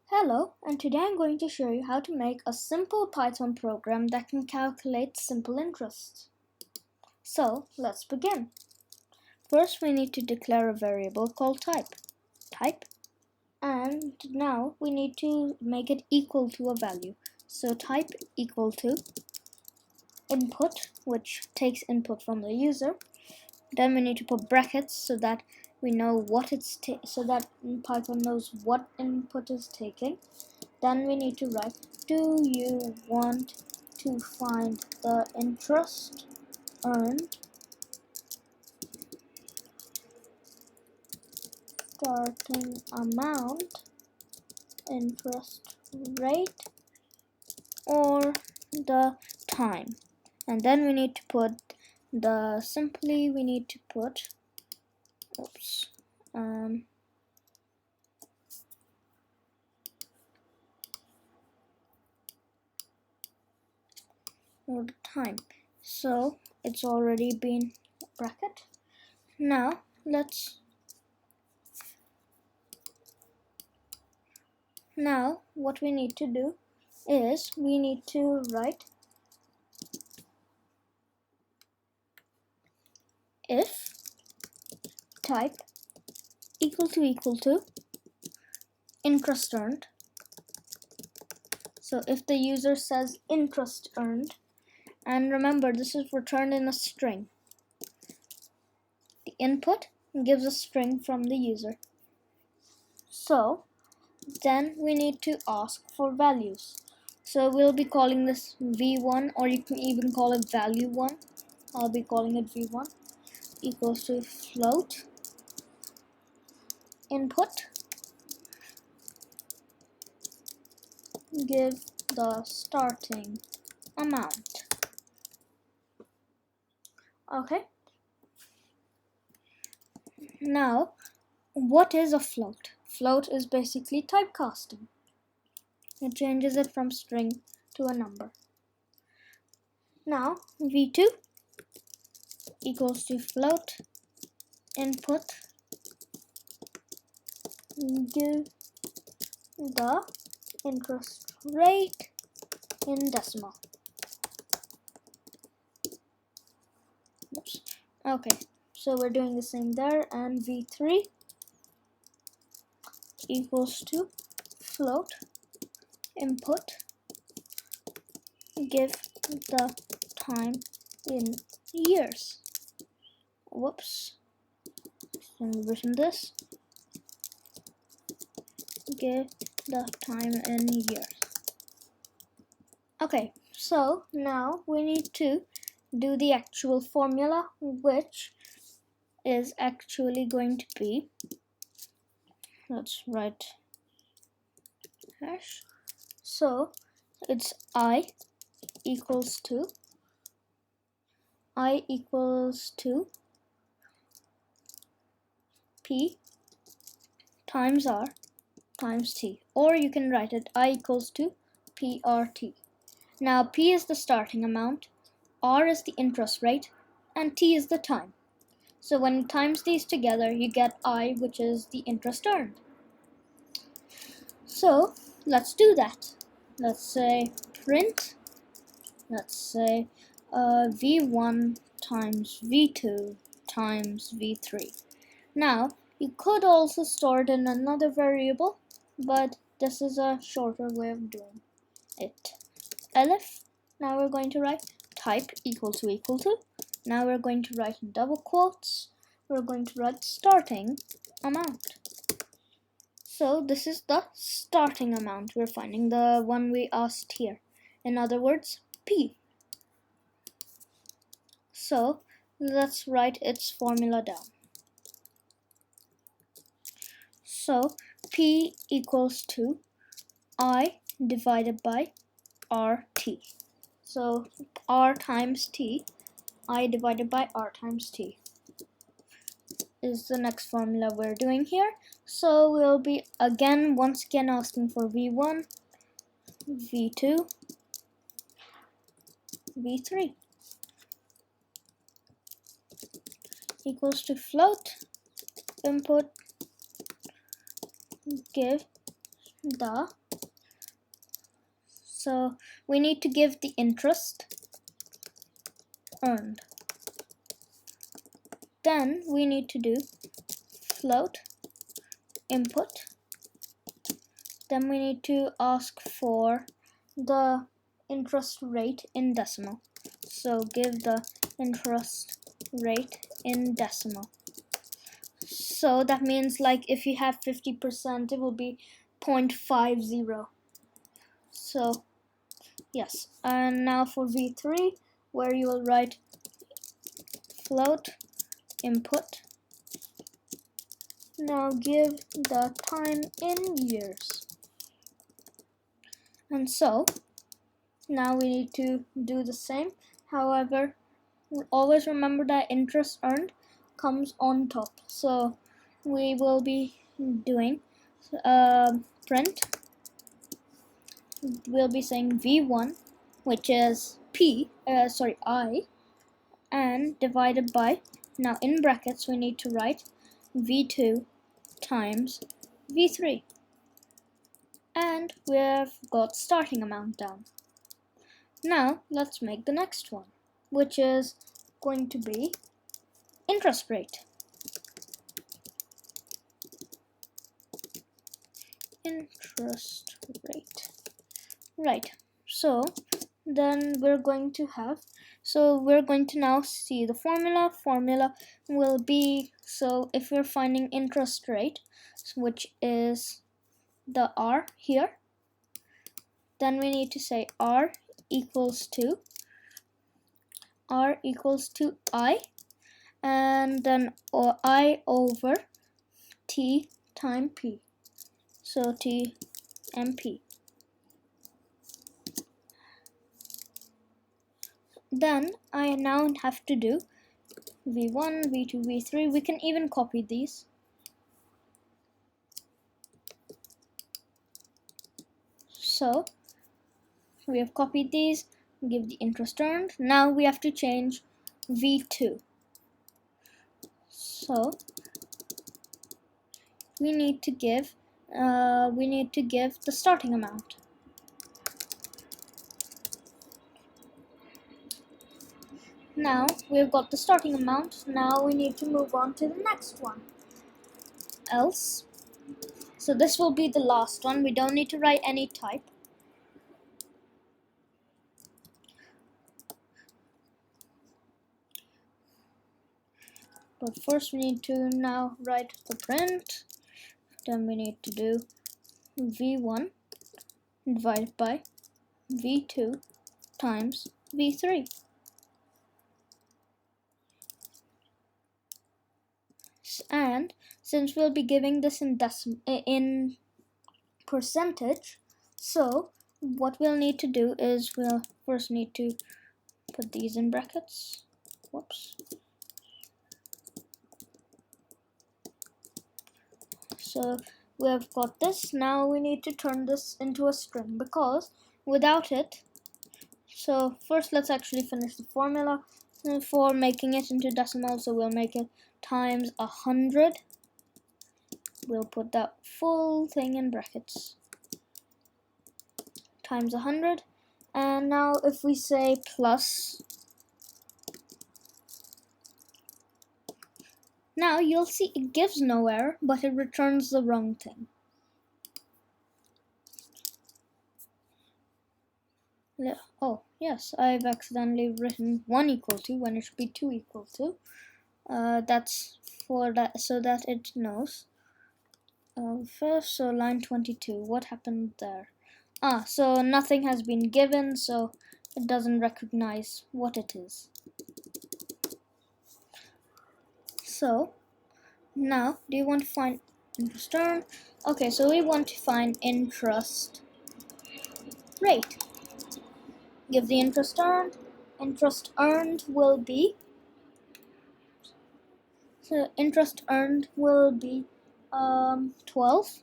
Hello, and today I'm going to show you how to make a simple Python program that can calculate simple interest. So, let's begin. First, we need to declare a variable called type, and now we need to make it equal to a value. So type equal to input, which takes input from the user. Then we need to put brackets so that we know what so that Python knows what input is taking. Then we need to write, do you want to find the interest earned, starting amount, interest rate, or the time? And then we need to put or the time. So it's already been bracket. Now what we need to do is we need to write if type equal to interest earned. So if the user says interest earned, and remember this is returned in a string, the input gives a string from the user. So then we need to ask for values. So we'll be calling this v1, or you can even call it value1. I'll be calling it v1 equals to float input, give the starting amount. Okay. Now, what is a float? Float is basically typecasting. It changes it from string to a number. Now, v2 equals to float input, give the interest rate in decimal. Oops. Okay, so we're doing the same there, and v3 equals to float input, give the time in years. Whoops, I've written this. Give the time in years. Okay, so now we need to do the actual formula, which is actually going to be, let's write hash. So it's I equals to P times R times T, or you can write it I equals to PRT. Now P is the starting amount, R is the interest rate, and T is the time. So when you times these together, you get I, which is the interest earned. So let's do that. Let's say print, let's say v1 times v2 times v3. Now you could also store it in another variable, but this is a shorter way of doing it. Elif, now we're going to write type equal to. Now we're going to write in double quotes, we're going to write starting amount. So this is the starting amount we're finding, the one we asked here. In other words, P. So let's write its formula down. So P equals to I divided by RT. So R times T, I divided by R times T is the next formula we're doing here. So we'll be once again asking for V1, V2, V3 equals to float input, give the, so we need to give the interest earned. Then we need to do float input. Then we need to ask for the interest rate in decimal. So give the interest rate in decimal. So that means like if you have 50%, it will be 0.50. So yes, and now for V3, where you will write float input. Now give the time in years. And so now we need to do the same. However, always remember that interest earned comes on top. So we will be doing print. We'll be saying V1, which is I, and divided by, now in brackets we need to write V2 times V3. And we've got starting amount down. Now let's make the next one, which is going to be interest rate. Interest rate. Right, so then we're going to now see the formula. Formula will be, so if we're finding interest rate, which is the R here, then we need to say R equals to I, and then I over T times P. So T and P. Then I now have to do V1, V2, V3. We can even copy these. So we have copied these, give the interest earned. Now we have to change V2. So we need to give the starting amount. Now we've got the starting amount. Now we need to move on to the next one. Else. So this will be the last one. We don't need to write any type. But first we need to now write the print. Then we need to do V1 divided by V2 times V3. And since we'll be giving this in percentage, so what we'll need to do is we'll first need to put these in brackets. Whoops. So we've got this. Now we need to turn this into a string, because without it, so first let's actually finish the formula for making it into decimal. So we'll make it times 100. We'll put that full thing in brackets. Times 100. And now if we say plus, now you'll see it gives no error, but it returns the wrong thing. Oh yes, I've accidentally written 1 equal to when it should be 2 equal to. That's for that, so that it knows. First, so line 22, what happened there? So nothing has been given, so it doesn't recognize what it is. So now, do you want to find interest earned? Okay, so we want to find interest rate. Give the interest earned. Interest earned will be, so interest earned will be 12.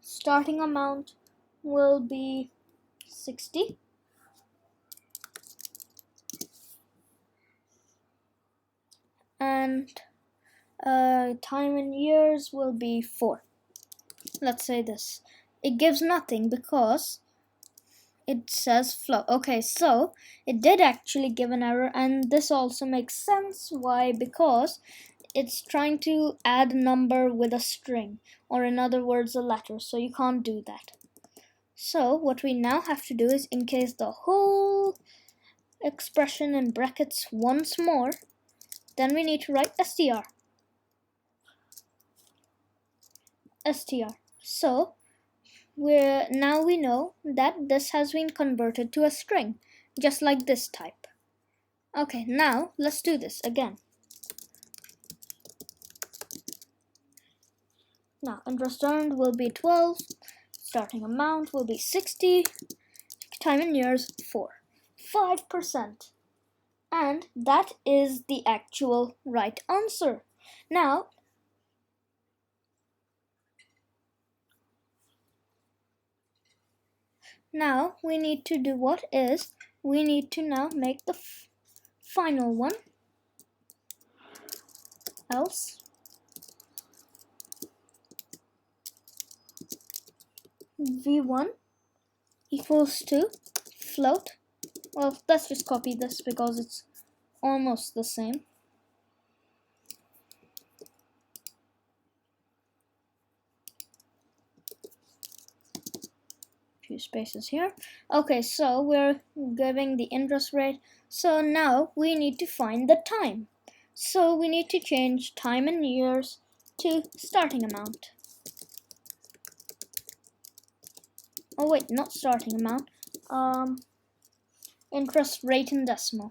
Starting amount will be 60. And time in years will be 4. let's say this. It gives nothing because it says float. Okay, so it did actually give an error, and this also makes sense. Why? Because it's trying to add a number with a string, or in other words, a letter, so you can't do that. So what we now have to do is encase the whole expression in brackets once more. Then we need to write str. So now we know that this has been converted to a string, just like this type. Okay, now let's do this again. Now interest earned will be 12, starting amount will be 60, time in years 4, 5%. And that is the actual right answer. Now we need to do what is, we need to now make the final one, else v1 equals to float. Well, let's just copy this because it's almost the same. Few spaces here. Okay, so we're giving the interest rate. So now we need to find the time. So we need to change time in years to starting amount. Oh wait, not starting amount. Interest rate in decimal.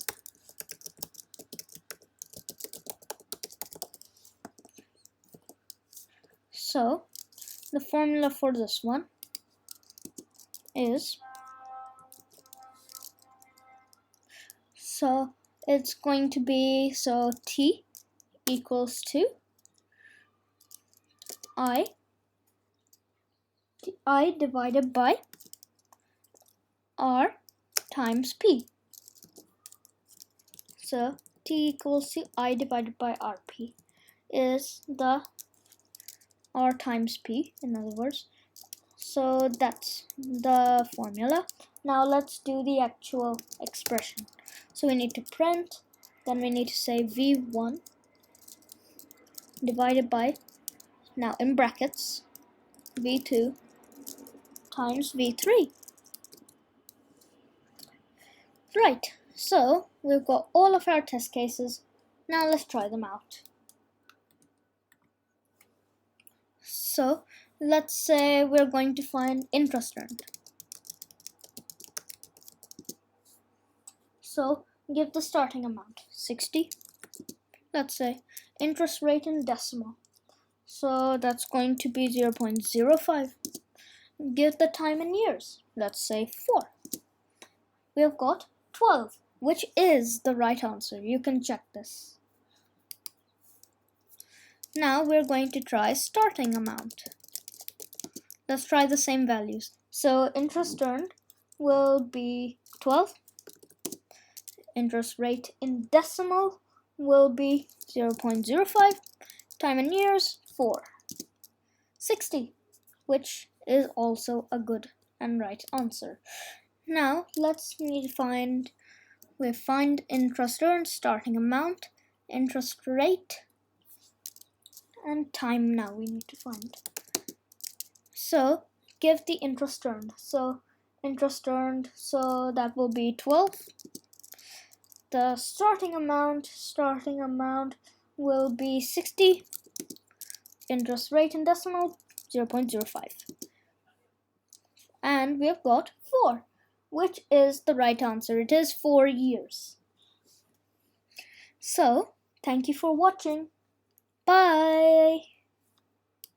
So the formula for this one is, so it's going to be, so t equals to I divided by r times p. So t equals to I divided by rp is the r times p, in other words. So that's the formula. Now let's do the actual expression. So we need to print, then we need to say v1 divided by, now in brackets, v2 times v3. Right, so we've got all of our test cases. Now let's try them out. So let's say we're going to find interest earned. So give the starting amount 60. Let's say interest rate in decimal. So that's going to be 0.05. Give the time in years. Let's say 4. We have got 12, which is the right answer. You can check this. Now we're going to try starting amount. Let's try the same values. So interest earned will be 12. Interest rate in decimal will be 0.05. Time in years 4. 60, which is also a good and right answer. Now let's find interest earned, starting amount, interest rate, and time. Now we need to find. So give the interest earned. So interest earned, so that will be 12. The starting amount will be 60. Interest rate in decimal 0.05. And we have got 4, which is the right answer. It is 4 years. So thank you for watching. Bye.